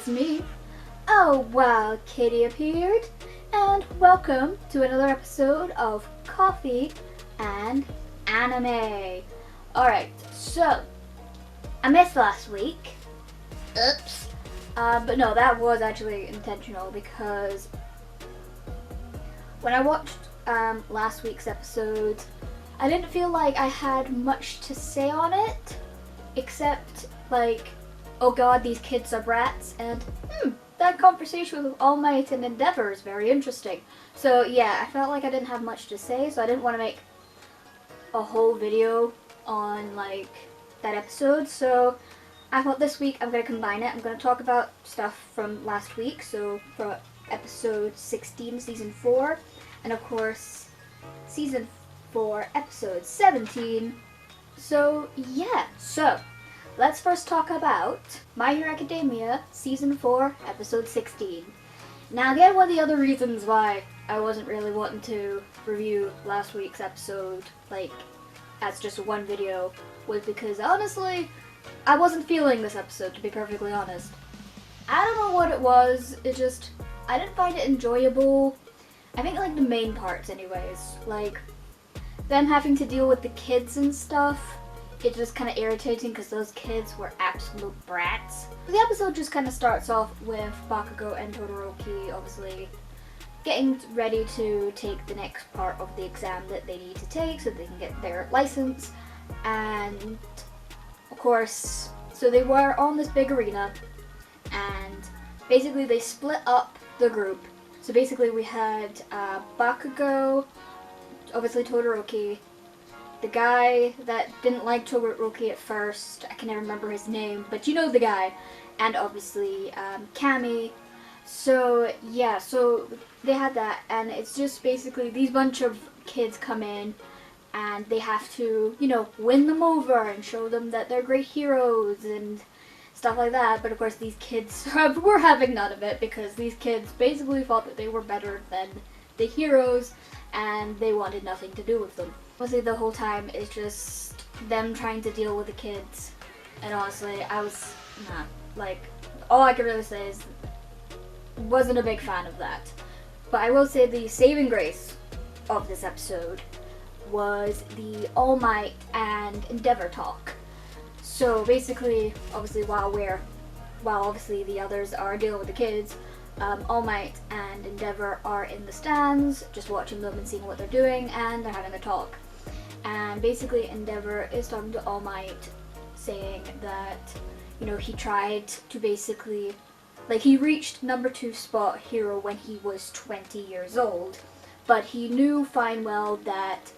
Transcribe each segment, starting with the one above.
it's me. Oh wow, Kitty appeared, and welcome to another episode of Coffee and Anime. Alright, so I missed last week. Oops. But no, that was actually intentional because when I watched last week's episode, I didn't feel like I had much to say on it, except like, oh god, these kids are brats, and that conversation with All Might and Endeavor is very interesting. So yeah, I felt like I didn't have much to say, so I didn't want to make a whole video on like that episode. So I thought this week I'm going to combine it. I'm going to talk about stuff from last week, so for episode 16, season 4, and of course season 4, episode 17. So yeah, so let's first talk about My Hero Academia season 4, episode 16. Now again, one of the other reasons why I wasn't really wanting to review last week's episode, like, as just one video, was because honestly, I wasn't feeling this episode, to be perfectly honest. I don't know what it was, I didn't find it enjoyable. I think like the main parts anyways, like them having to deal with the kids and stuff, it's just kind of irritating because those kids were absolute brats. The episode just kind of starts off with Bakugo and Todoroki obviously getting ready to take the next part of the exam that they need to take so they can get their license. And of course, so they were on this big arena, and basically they split up the group. So basically we had Bakugo, obviously Todoroki, the guy that didn't like Todoroki at first, I can never remember his name, but you know the guy, and obviously Cammy. So yeah, so they had that, and it's just basically these bunch of kids come in and they have to, you know, win them over and show them that they're great heroes and stuff like that. But of course these kids were having none of it because these kids basically thought that they were better than the heroes and they wanted nothing to do with them. Honestly, the whole time is just them trying to deal with the kids, and honestly, I was not, like, all I can really say is wasn't a big fan of that. But I will say the saving grace of this episode was the All Might and Endeavor talk. So basically, obviously while obviously the others are dealing with the kids, All Might and Endeavor are in the stands, just watching them and seeing what they're doing, and they're having a talk. And basically Endeavor is talking to All Might, saying that, you know, he tried to basically, like, he reached number 2 spot hero when he was 20 years old, but he knew fine well that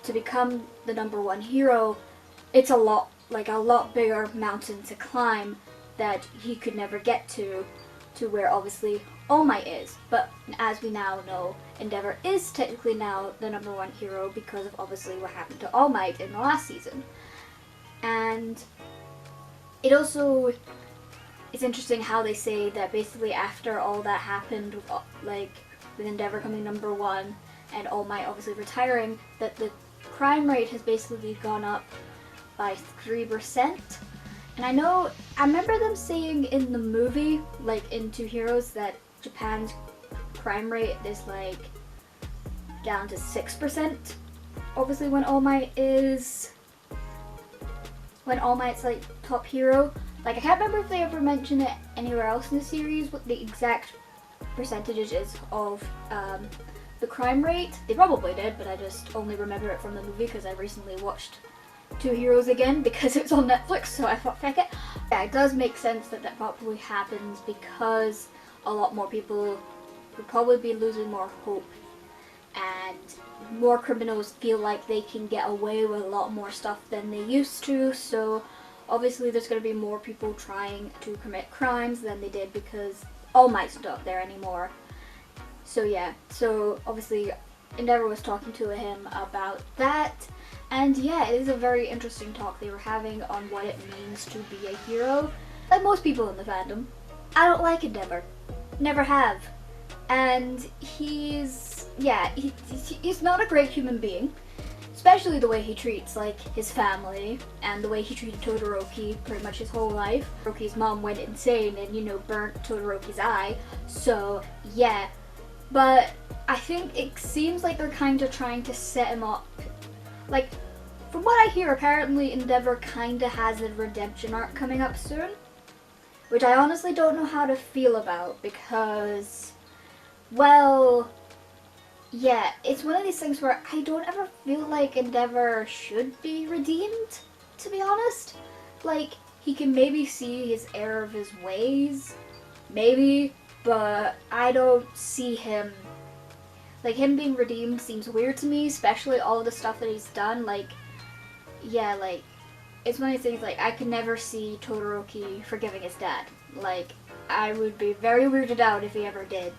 to become the number 1 hero, it's a lot bigger mountain to climb that he could never get to where obviously All Might is. But as we now know, Endeavor is technically now the number 1 hero because of obviously what happened to All Might in the last season. And it also, it's interesting how they say that basically after all that happened with, like, with Endeavor coming number 1 and All Might obviously retiring, that the crime rate has basically gone up by 3%. And I remember them saying in the movie, like in Two Heroes, that Japan's crime rate is like down to 6%. Obviously when All Might's like top hero. Like, I can't remember if they ever mention it anywhere else in the series, what the exact percentages is of the crime rate. They probably did, but I just only remember it from the movie because I recently watched Two Heroes again because it's on Netflix, so I thought, feck it. Yeah, it does make sense that that probably happens because a lot more people would probably be losing more hope, and more criminals feel like they can get away with a lot more stuff than they used to, so obviously there's going to be more people trying to commit crimes than they did because All Might's not there anymore. So yeah, so obviously Endeavor was talking to him about that. And yeah, it is a very interesting talk they were having on what it means to be a hero. Like most people in the fandom, I don't like Endeavor. Never have. And he's not a great human being. especially the way he treats like his family and the way he treated Todoroki pretty much his whole life. Todoroki's mom went insane and, you know, burnt Todoroki's eye. So yeah, but I think it seems like they're kind of trying to set him up. Like, from what I hear, apparently Endeavor kind of has a redemption arc coming up soon, which I honestly don't know how to feel about because, well, yeah, it's one of these things where I don't ever feel like Endeavor should be redeemed, to be honest. Like, he can maybe see his error of his ways, maybe, but I don't see him, like, him being redeemed seems weird to me, especially all of the stuff that he's done. Like, yeah, like, it's one of these things, like, I could never see Todoroki forgiving his dad. Like, I would be very weirded out if he ever did.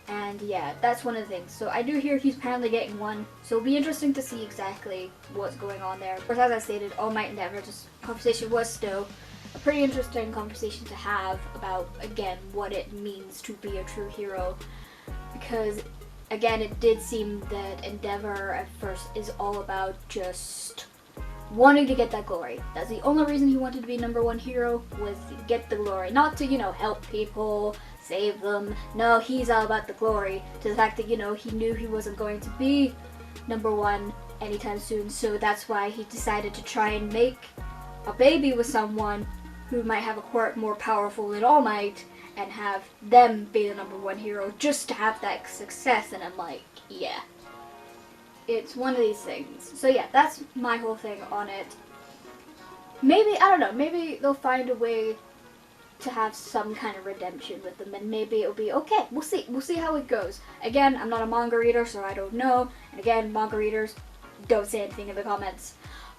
And yeah, that's one of the things. So I do hear he's apparently getting one, so it'll be interesting to see exactly what's going on there. Of course, as I stated, All Might Endeavor, this conversation was still a pretty interesting conversation to have about, again, what it means to be a true hero. Because, again, it did seem that Endeavor at first is all about just wanting to get that glory. That's the only reason he wanted to be #1 hero, was to get the glory. Not to, you know, help people, save them. No, he's all about the glory. To the fact that, you know, he knew he wasn't going to be #1 anytime soon, so that's why he decided to try and make a baby with someone who might have a quirk more powerful than All Might, and have them be the #1 hero just to have that success. And I'm like, yeah. It's one of these things. So yeah, that's my whole thing on it. Maybe, I don't know, maybe they'll find a way to have some kind of redemption with them, and maybe it'll be okay. We'll see. We'll see how it goes. Again, I'm not a manga reader, so I don't know. And again, manga readers, don't say anything in the comments.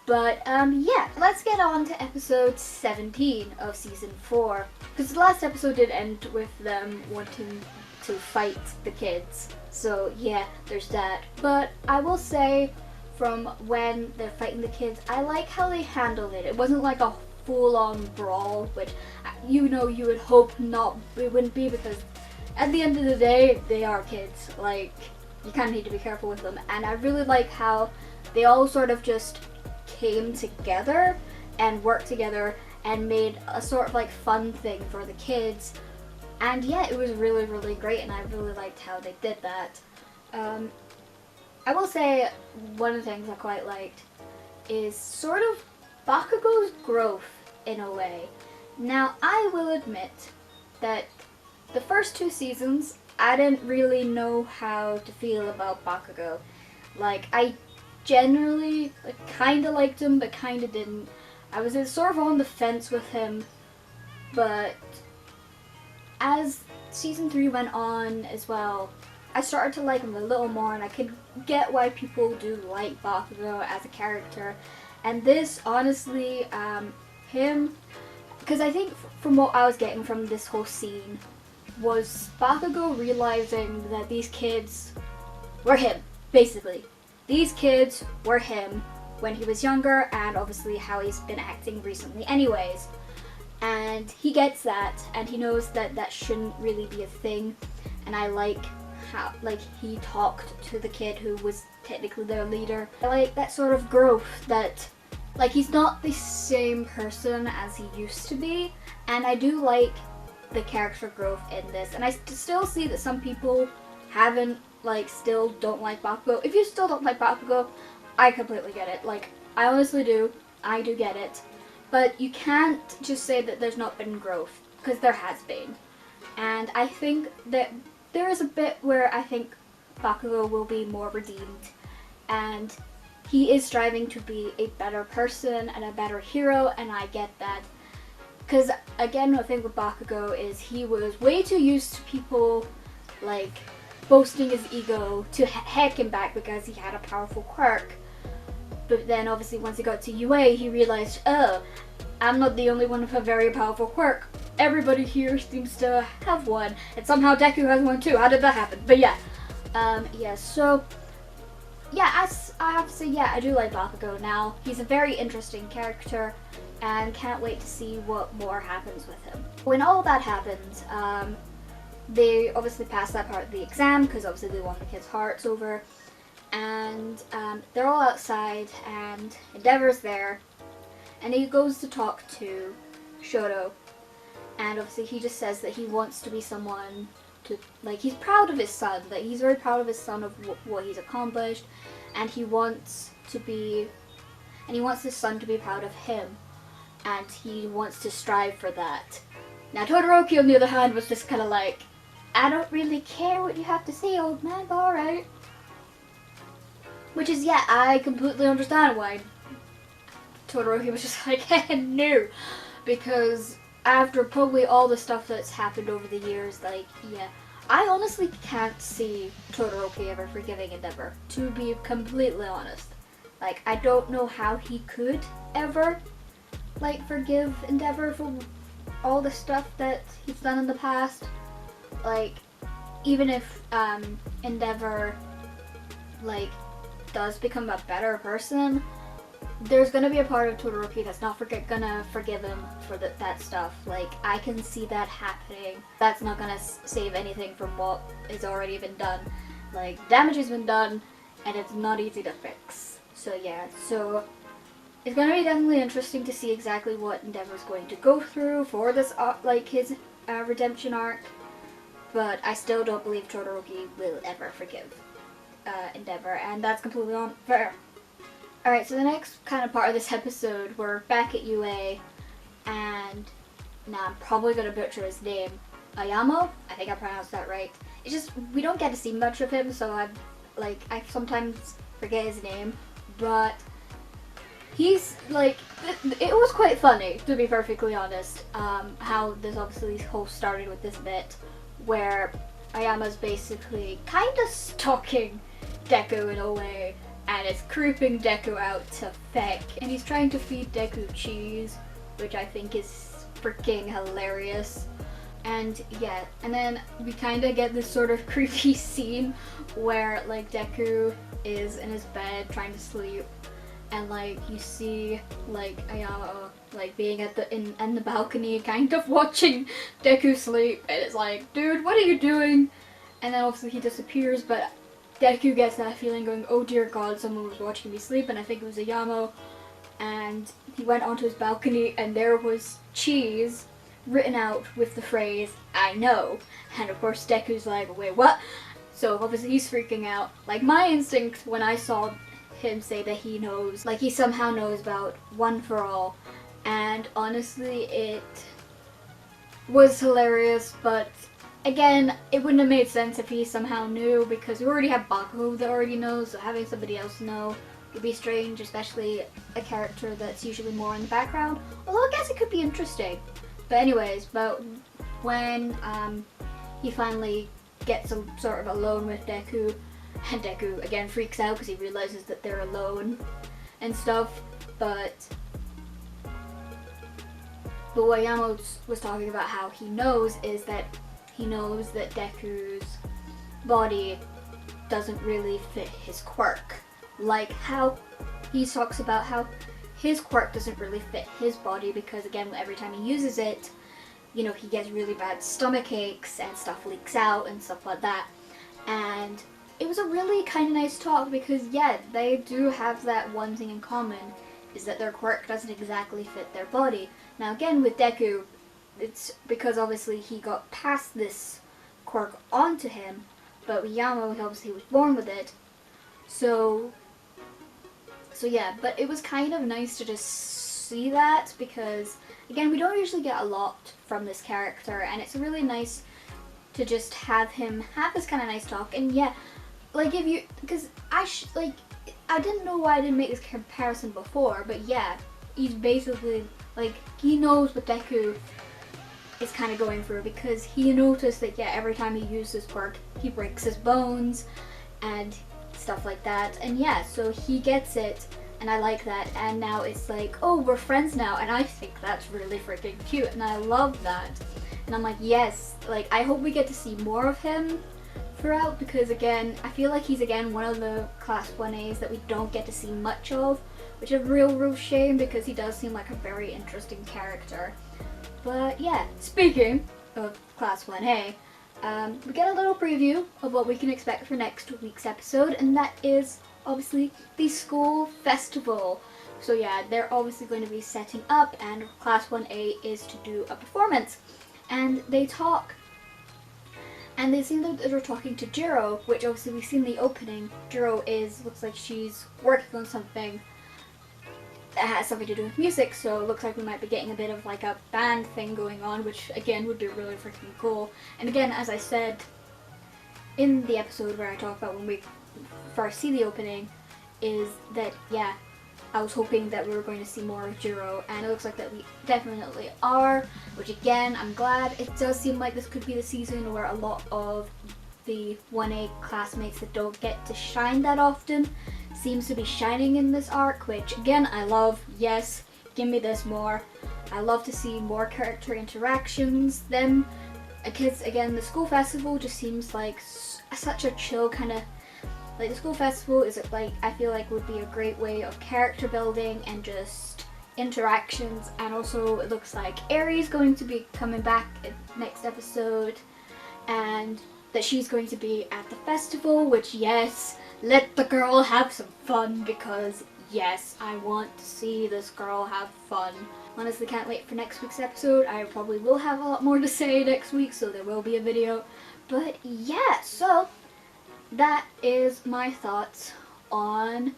But yeah, let's get on to episode 17 of season 4. Because the last episode did end with them wanting to fight the kids. So yeah, there's that. But I will say, from when they're fighting the kids, I like how they handled it. It wasn't like a full-on brawl, which, you know, you would hope not, it wouldn't be, because at the end of the day, they are kids. Like, you kind of need to be careful with them. And I really like how they all sort of just came together and worked together and made a sort of like fun thing for the kids. And yeah, it was really, really great, and I really liked how they did that. I will say one of the things I quite liked is sort of Bakugo's growth in a way. Now, I will admit that the first 2 seasons, I didn't really know how to feel about Bakugo. Like, I generally kind of liked him, but kind of didn't. I was sort of on the fence with him, but as season 3 went on as well, I started to like him a little more, and I could get why people do like Bakugo as a character. And this, honestly, him, because I think from what I was getting from this whole scene, was Bakugo realizing that these kids were him, basically. These kids were him when he was younger, and obviously how he's been acting recently anyways. And he gets that, and he knows that that shouldn't really be a thing. And I like how, like, he talked to the kid who was technically their leader. I like that sort of growth, that, like, he's not the same person as he used to be. And I do like the character growth in this. And I still see that some people haven't, like, still don't like Bakugo. If you still don't like Bakugo, I completely get it. Like, I honestly do. I do get it. But you can't just say that there's not been growth, because there has been. And I think that there is a bit where I think Bakugo will be more redeemed, and he is striving to be a better person and a better hero, and I get that. Because again, the thing with Bakugo is he was way too used to people, like, boasting his ego to heck him back because he had a powerful quirk. But then obviously once he got to UA, he realized, oh, I'm not the only one with a very powerful quirk. Everybody here seems to have one, and somehow Deku has one too. How did that happen? But yeah, so yeah, I have to say, yeah, I do like Bakugo now. He's a very interesting character, and can't wait to see what more happens with him. When all that happens, they obviously pass that part of the exam, because obviously they won the kids' hearts over. and they're all outside, and Endeavor's there, and he goes to talk to Shoto, and obviously he just says that he wants to be someone to, like, he's proud of his son, that he's very proud of his son of what he's accomplished, and he wants his son to be proud of him, and he wants to strive for that. Now Todoroki, on the other hand, was just kind of like, I don't really care what you have to say, old man, but alright. Which is, yeah, I completely understand why Todoroki was just like, no. Because after probably all the stuff that's happened over the years, like, yeah, I honestly can't see Todoroki ever forgiving Endeavor, to be completely honest. Like, I don't know how he could ever, like, forgive Endeavor for all the stuff that he's done in the past. Like, even if Endeavor, like, does become a better person, there's gonna be a part of Todoroki that's not gonna forgive him for that stuff. Like, I can see that happening. That's not gonna save anything from what has already been done. Like, damage has been done, and it's not easy to fix. So yeah, so it's gonna be definitely interesting to see exactly what Endeavor's going to go through for this, like, his redemption arc. But I still don't believe Todoroki will ever forgive Endeavor, and that's completely unfair. Alright, so the next kind of part of this episode, we're back at UA, and now I'm probably going to butcher his name. Ayamo? I think I pronounced that right. It's just, we don't get to see much of him, so I sometimes forget his name, but he's, like, it was quite funny, to be perfectly honest, how this obviously whole started with this bit, where Ayama's basically kind of stalking Deku in a way, and it's creeping Deku out to feck, and he's trying to feed Deku cheese, which I think is freaking hilarious. And yeah, and then we kind of get this sort of creepy scene where, like, Deku is in his bed trying to sleep, and, like, you see, like, Ayama, like, being at in the balcony kind of watching Deku sleep, and it's like, dude, what are you doing? And then obviously he disappears, but Deku gets that feeling going, oh dear god, someone was watching me sleep, and I think it was Ayamo, and he went onto his balcony, and there was cheese written out with the phrase, I know, and of course Deku's like, wait, what? So obviously he's freaking out. Like, my instinct when I saw him say that he knows, like, he somehow knows about One for All, and honestly it was hilarious, but again, it wouldn't have made sense if he somehow knew, because we already have Bakugo that already knows, so having somebody else know would be strange, especially a character that's usually more in the background. Although I guess it could be interesting. But anyways, but when he finally gets sort of alone with Deku, and Deku again freaks out because he realizes that they're alone and stuff, but what Yamo was talking about how he knows is that he knows that Deku's body doesn't really fit his quirk. Like how he talks about how his quirk doesn't really fit his body because, again, every time he uses it, you know, he gets really bad stomach aches and stuff leaks out and stuff like that. And it was a really kind of nice talk because, yeah, they do have that one thing in common, is that their quirk doesn't exactly fit their body. Now again, with Deku, it's because obviously he got past this quirk onto him, but with Yamo, obviously he was born with it. So yeah, but it was kind of nice to just see that because, again, we don't usually get a lot from this character, and it's really nice to just have him have this kind of nice talk. And yeah, like, if you, because I didn't know why I didn't make this comparison before, but yeah, he's basically, like, he knows what Deku is kind of going through because he noticed that, yeah, every time he uses his quirk, he breaks his bones and stuff like that. And yeah, so he gets it, and I like that. And now it's like, oh, we're friends now, and I think that's really freaking cute, and I love that. And I'm like, yes, like, I hope we get to see more of him throughout because, again, I feel like he's, again, one of the Class 1As that we don't get to see much of, which is a real shame because he does seem like a very interesting character. But yeah, speaking of Class 1A, we get a little preview of what we can expect for next week's episode, and that is obviously the school festival. So yeah, they're obviously going to be setting up, and Class 1A is to do a performance. And they talk, and they seem that they're talking to Jiro, which obviously we've seen the opening. Jiro looks like she's working on something that has something to do with music, so it looks like we might be getting a bit of like a band thing going on, which again would be really freaking cool. And again, as I said in the episode where I talk about when we first see the opening, is that yeah, I was hoping that we were going to see more of Jiro, and it looks like that we definitely are, which again, I'm glad. It does seem like this could be the season where a lot of the 1A classmates that don't get to shine that often seems to be shining in this arc, which again, I love. Yes, give me this more. I love to see more character interactions. Them, because again, the school festival just seems like such a chill kind of, like the school festival is like, I feel like would be a great way of character building and just interactions. And also it looks like Eri's going to be coming back in next episode, and that she's going to be at the festival, which yes, let the girl have some fun, because yes, I want to see this girl have fun. Honestly, can't wait for next week's episode. I probably will have a lot more to say next week, so there will be a video. But yeah, so that is my thoughts on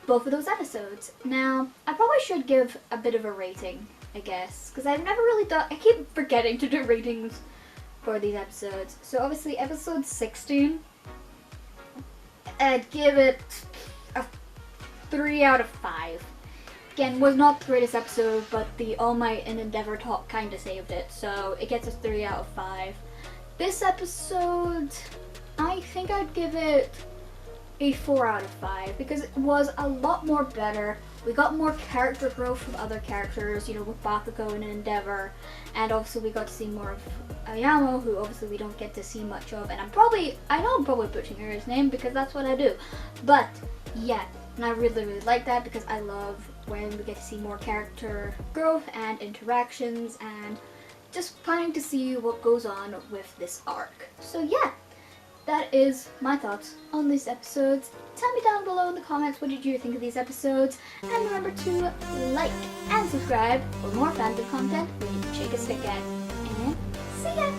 both of those episodes. Now, I probably should give a bit of a rating, I guess, because I've never really done, I keep forgetting to do ratings for these episodes. So obviously episode 16, I'd give it a 3 out of 5. Again, was not the greatest episode, but the All Might and Endeavor talk kind of saved it, so it gets a 3 out of 5. This episode, I think I'd give it a 4 out of 5, because it was a lot more better. We got more character growth from other characters, you know, with Bakugo and Endeavor, and obviously we got to see more of Ayamo, who obviously we don't get to see much of, and I know I'm probably butchering his name because that's what I do, but yeah, and I really like that, because I love when we get to see more character growth and interactions, and just planning to see what goes on with this arc. So yeah, that is my thoughts on these episodes. Tell me down below in the comments what did you think of these episodes, and remember to like and subscribe for more fandom content where you can shake a stick at. And see ya!